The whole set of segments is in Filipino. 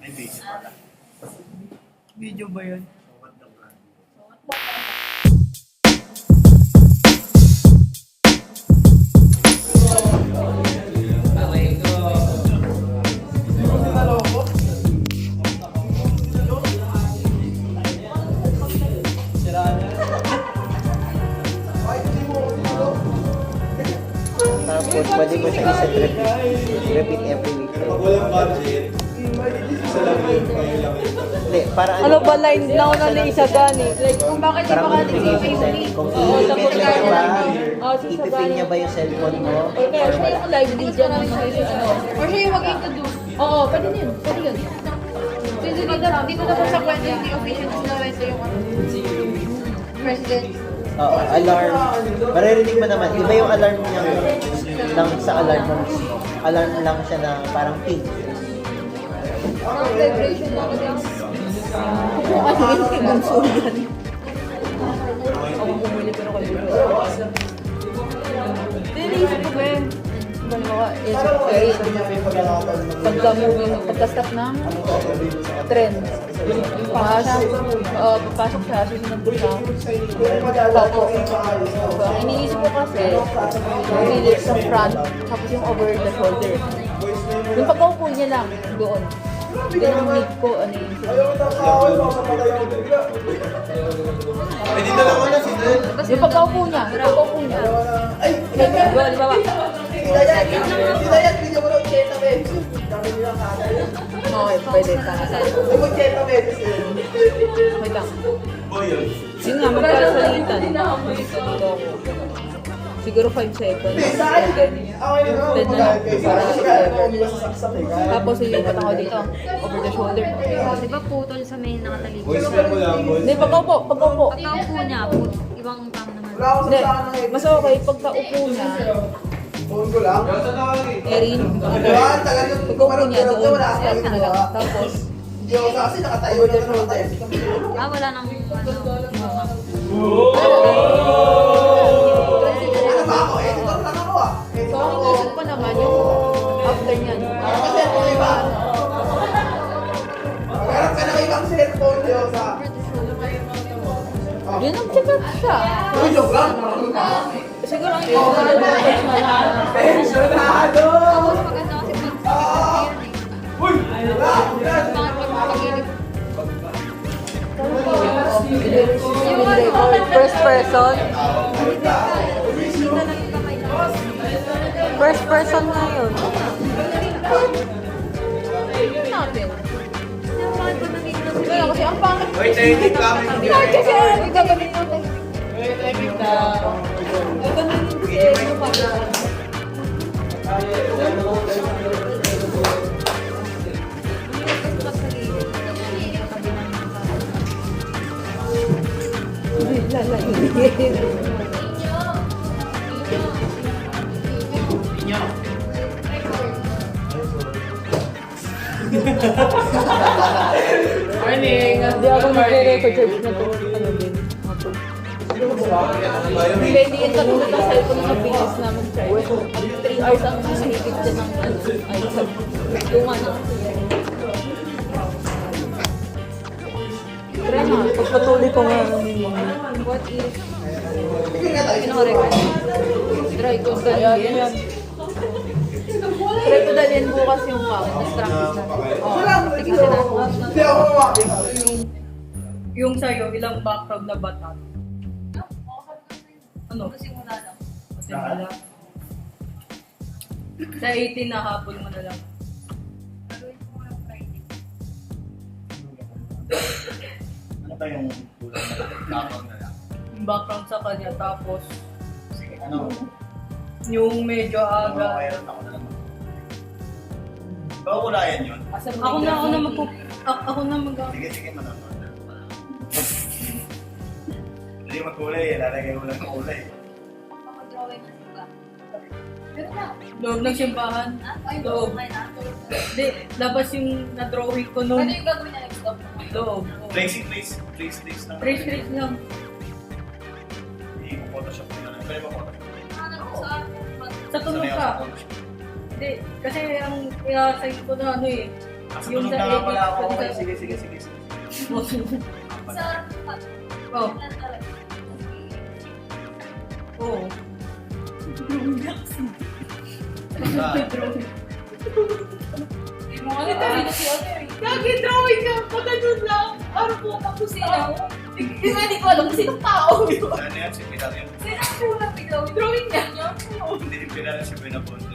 Ay, basic pala. Video ba yun? What the brand? Tapos, pwede mo siya isa repeat every week. Pero pag walang budget, isa lang yun, kayo lang yun. Hindi, para Ano ba line na ako na isa gani? Like, kung bakit di Para ba ka mag-isip kung iipit niya ba, itipin niya ba yung cellphone mo, Or kaya or siya wala. yung live lead dyan ang ano. Or siya yung mag-introduce. Oo, pwede yun. Pwede yun. Kasi dito na po sa kwento yung official na kwento yung president. Oo, alarm. Maririnig mo naman, iba yung alarm niya lang sa alarm mo mismo. Alarm lang siya na parang ping. Vibration lang din. Kung ano yung kinonsulan. Ako bumili pero kayo. Dinisip ko ba yun? Dalawa, pagka-stop ng trend. Papasok siya, susunod ko siya. Papo. So, ang iniisip ko kasi, yung lyrics sa front, tapos yung over the shoulder. Yung pagkaupo niya lang, doon. Yun ang need ko, ano yun. Pwede dalawa na si Del. Yung pagkaupo niya. Go, di ba ba? Okay, pwede. Wait lang. Boy, yun. Yun nga, magkasalitan. Siguro 5 seconds. 10 na lang. Para tapos ilipat ako dito. Over the shoulder. Di ba putol sa may nakatalikod? Voice mo lang, voice. Hindi, pagkaupo. Pagkaupo niya, ibang tang naman. Hindi, mas okay. Pagkaupo niya, Erin, pagkaupo niya doon. Ayan ka na lang. Tapos, over the shoulder. Wala nang So, ang inisip ko naman yung after niyan. Yun ang sikat siya. Siguro ang inisip ko na Tapos maganda kasi pag-inip. first person. First person na yun. Yun natin. Kaya kasi ang pangit. Wait, technique kami. Kasi ang gagawin natin. Technique na. Gagawin ano pa na. Morning! Hindi ako nagre-record search na ito. Ano din? Hindi yung katulad ng cellphone sa business namin. 3 hours ang mahigit din ng ay sa luma na. Try na. Pagpatuloy ko nga. What is? Record. Try ko dalhin. Try ko dalhin bukas yung pao. Mas practice na. Sige natin. Yung sa'yo, ilang background na batat? Ano? Simula lang. Simula. Sa 18 na hapon mo na lang. Gagawin ko lang Friday. Ano pa yung kulang na background na lang? Yung background sa kanya, tapos Sige, ano? yung medyo Ano aga. kaya ako na lang. Ikaw kulayan yun? Ako na mag Sige, manonood. Hindi magkulay eh, lalagay mo lang ng kulay. Drawing na sila. Pero na. loob ng simbahan. Ay, Loob. okay na. Hindi, labas yung na-drawing ko Ano noon. yung gagawin niya next stop? Loob. Tracing lang. Trace lang. Hindi mo Photoshop nila lang. Pwede mo Photoshop. Ano sa Sa tunog Sanay ako ka. sa Photoshop. Hindi, kasi ang i-assign ko na ano eh. Nasa Yung tulog sa na nga pala edit, ako. pati Okay, sa- sige. Sa Oh. lang talaga. Oo. Hindi mo alam kami si ano eh. Gagi, drawing ka. Pagkanon lang. Ano po ako Sino? Hindi ko alam kung sinong tao. Ano yan? Si Pilar yan. Sino ang kulang ikaw? Drawing niya. Hindi ni Pilar yan si Benaponte.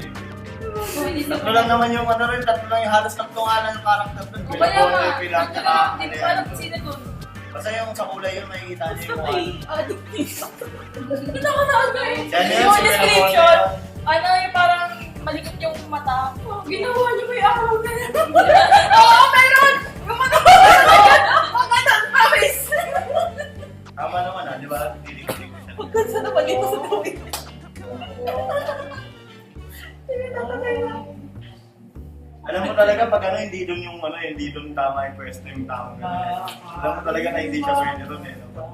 Hindi Tatlo lang naman yung ano rin, tatlo lang yung halos tatlo nga lang yung karakter doon. O kaya nga, Benaponte, Pilar, hindi tsaka ko ano alam yan. kung sino doon. Basta yung sa kulay yun, makikita niyo yung mukha. Hindi na ako na ano eh. Yan yan, Yung si Benaponte description, yan. ano yung parang malikot yung mata. Oh, ginawa niyo may araw na yan. Oo, meron! Yung mata ko ang ganang pawis. Tama naman di ba? Dilig-dilig ko siya. Pagkansa na mali ko sa drawing. Alam mo talaga pag ano, hindi doon yung ano, hindi doon tama yung pwesto yung tao. Alam mo talaga na hindi siya pwede doon eh. No?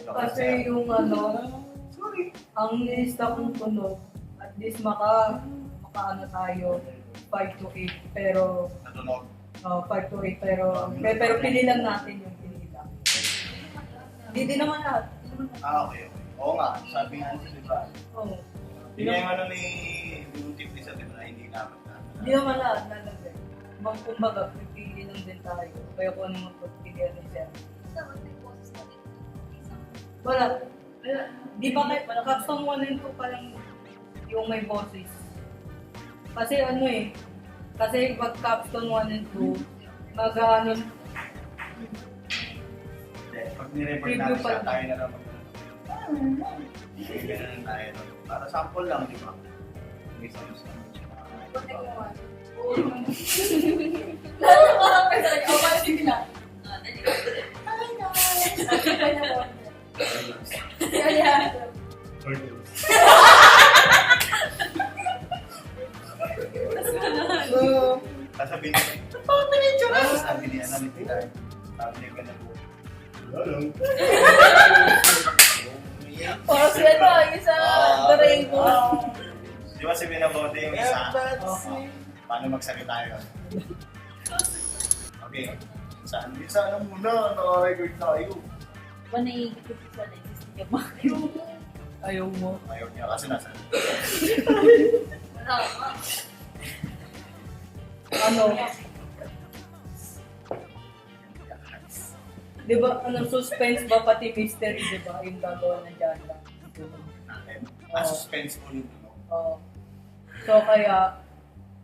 Kasi yung ano, ang nilista kong tunog, at least maka tayo, 5 to 8, pero, Natunog. 5 to 8, pero pili lang natin yung pili lang. Hindi din naman lahat. Okay. Oo nga, sabi nga si Diba. Oo. Hindi nga yung ano ni yung tip ni sa Diba, hindi dapat na. Hindi naman lahat lalagay. Kumbaga, pipili lang din tayo. Kaya kung ano yung pagpilihan ni Sir. Dapat may boses natin. Wala. Di ba kay capstone 1 and 2 pa lang yung may boses? Kasi ano eh, kasi pag capstone 1 and 2, mag-ano, Hindi, pag nirecord Preview natin pa siya, lang. tayo na lang ganun tayo. Para sample lang, di ba? May sounds naman siya. Lalo ka lang kasi ako pala si Bila. Hi guys! Kaya, Sasabihin niya, "Paano na yung tsura?" Sabi niya, ano ni Pilar? Sabi niya ganun po. Hello. parang si ano, yung sa The Rainbow. Di ba si Benaponte yung isa? Paano magsalita yun? Okay. Saan? Sa ano muna? Naka-record tayo. Panaigit ko sa Ayaw mo. Ayaw niya kasi nasa. Ano? Di ba, ano, suspense ba pati mystery, di ba? Yung gagawa na dyan lang. Natin. Oo. Suspenseful yung ano. Oo. So, kaya,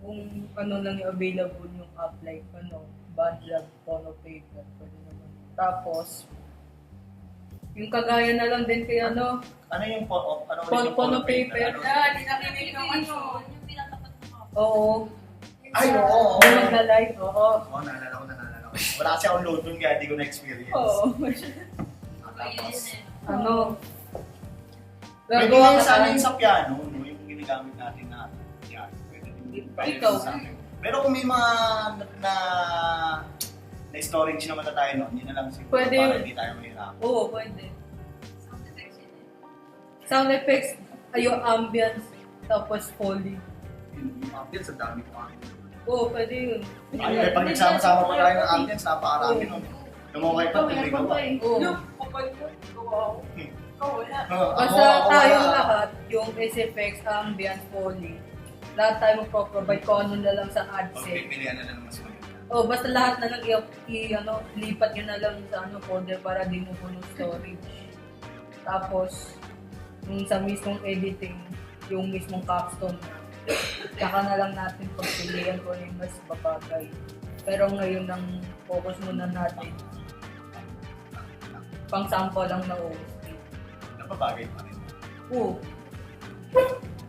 kung ano lang yung available yung app, like, ano, Bandlab, Phono Paper, pwede naman. Tapos, yung kagaya na lang din kay ano, Ano yung ano Phono Paper. Ano? di nakinig ng ano. Yung pinatapat ng mga. Oo. Ay, oo. Yung magla-live, oo. Oo, naalala ko. Wala kasi akong load dun kaya di ko na-experience. Oo. Tapos, Ano, pwede gagawa nga ka sa amin tayo. sa piano, no? Yung ginagamit natin na piano. Pwede Ikaw. sa amin. Pero kung may mga na storage naman na tayo noon, yun na lang siguro Pwede para yun. hindi tayo mahirap. Oo, pwede. Sound effects yun eh. Sound effects, yung ambience, tapos Foley. Yung ambience, ang dami ko kami. Oo, pwede yun. Ay, pag nagsama-sama pa tayo ng ambience, napakarami nun. Lumukay pa, tuloy ka pa. Oo. Kapag yun, wow. Wala. Basta tayong lahat, yung SFX, ambience, Foley, lahat tayo magpo-provide kung ano na lang sa ad set. Pagpipilian na lang mas maganda. O basta lahat na lang lipat nyo na lang sa folder para di mo puno storage. Tapos, yung sa mismong editing, yung mismong capstone na, tsaka na lang natin pagpilian kung ano yung mas babagay. Pero ngayon ang focus muna natin, pang sample lang na OST. Napabagay pa rin. Oo.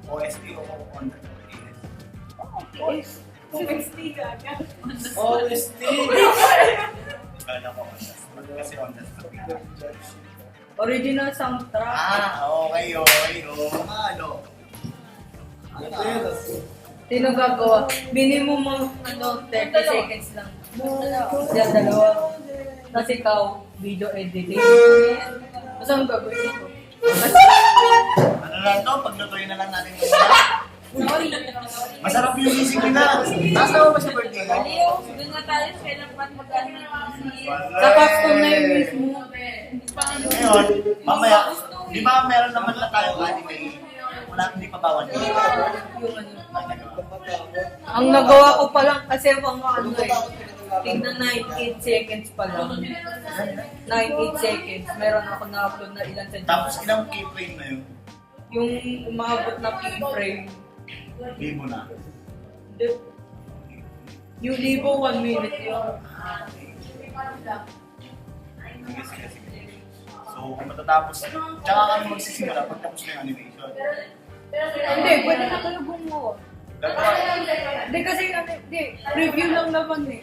OST o on the OST? OST gaga. OST! Kala ko on the spot. Kasi on the spot nga. Original soundtrack. Okay. Ano? Sino gagawa? Minimum mo, 30 seconds lang. Yan, dalawa. Tapos ikaw, video editing. Tapos ang gagawin ko? Ano lang to? Paglutuin na lang natin yung mga. Sorry. Masarap yung gising nila. Nasa ba sa birthday mo? Leo, doon na tayo sa kailan pa mag-ano. Sa custom na yun mismo. Ngayon, mamaya, di ba meron naman na tayong anime? Wala, hindi pa bawal. Ang nagawa ko pa lang kasi mga ano tingnan 98 seconds pa lang. 98 seconds. Meron ako na-upload na ilan sa Tapos ilang keyframe na yun? yung umabot na keyframe. Libo na. Yung libo, 1 minute yun. Sige, sige, sige. So, kung matatapos, tsaka kami magsisimula pagtapos na yung animation. Hindi, pwede na kayo gumawa. Gagawa. Hindi kasi, hindi, review lang naman eh.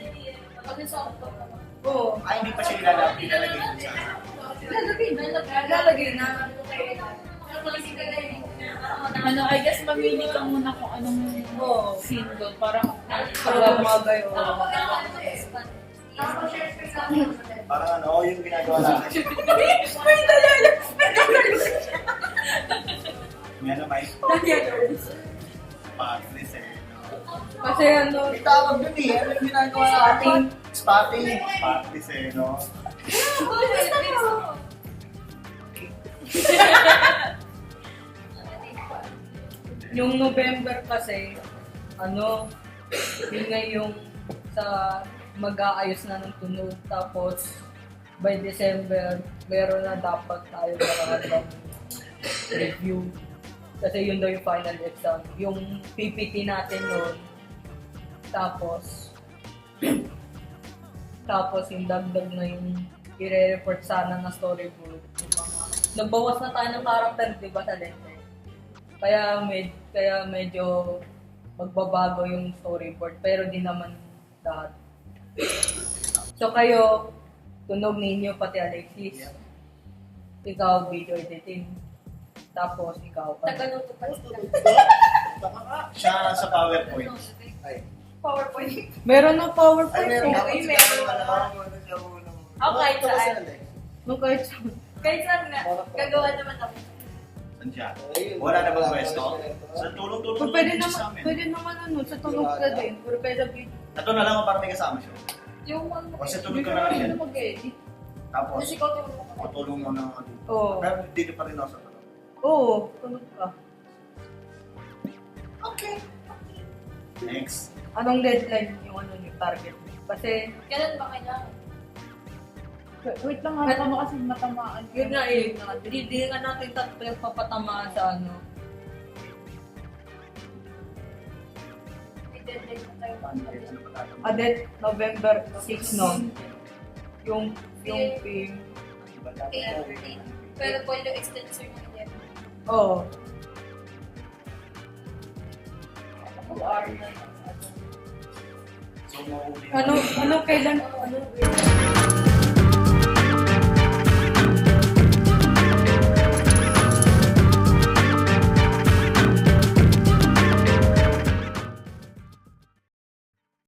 Oo. Ay, hindi pa siya ilalagay dun sa... Lalagay na. Ano, I guess mamili ka muna kung anong scene doon. Parang Paglamagay o. Parang ano, yung ginagawa natin. Yan na, Mike. Patris eh. Kasi ano, May tawag dun eh. Ano yung ginagawa natin? Spotting. Patris eh, no? yung November kasi, ano, yun nga yung sa mag-aayos na ng tunog. Tapos, by December, meron na dapat tayo nakakadang review. Kasi yun daw yung final exam. Yung PPT natin noon. Tapos, tapos yung dagdag na yung i-report sana na storyboard. Yung mga, nagbawas na tayo ng character, di ba, sa lente? Kaya medyo magbabago yung storyboard, pero di naman lahat. So kayo, tunog ninyo pati Alexis. Ikaw, video editing. Tapos ikaw pa. Tagaluto pa sila. Siya sa PowerPoint. Ay. PowerPoint. Meron na PowerPoint. Ay, meron. eh. Ako kahit saan. Nung kahit saan. Kahit saan nga. Gagawa naman ako. Saan siya? Wala na bang pwesto? Sa tulong-tulong Pwede sa naman, amin. pwede naman ano, sa tunog ka din. Pero pwede video. Ito na lang ang parang may kasama siya. Yung ano. O sa tulog ka na lang yan. mag-edit. Tapos, Kasi ikaw tulong mo. matulong mo na ako. Oo. Pero dito pa rin ako sa tulong. Oo, tunog ka. Okay. Next. Anong deadline yung ano yung target mo? Kasi, Kailan ba kailangan? Wait lang nga, ano kasi matamaan. yun nga eh, hindi nga natin tatlo yung papatamaan sa ano. May deadline na tayo. Adet, November 6 no? Yung film. Pero po yung extension niya. Oo. So, mauuli. Ano kailan,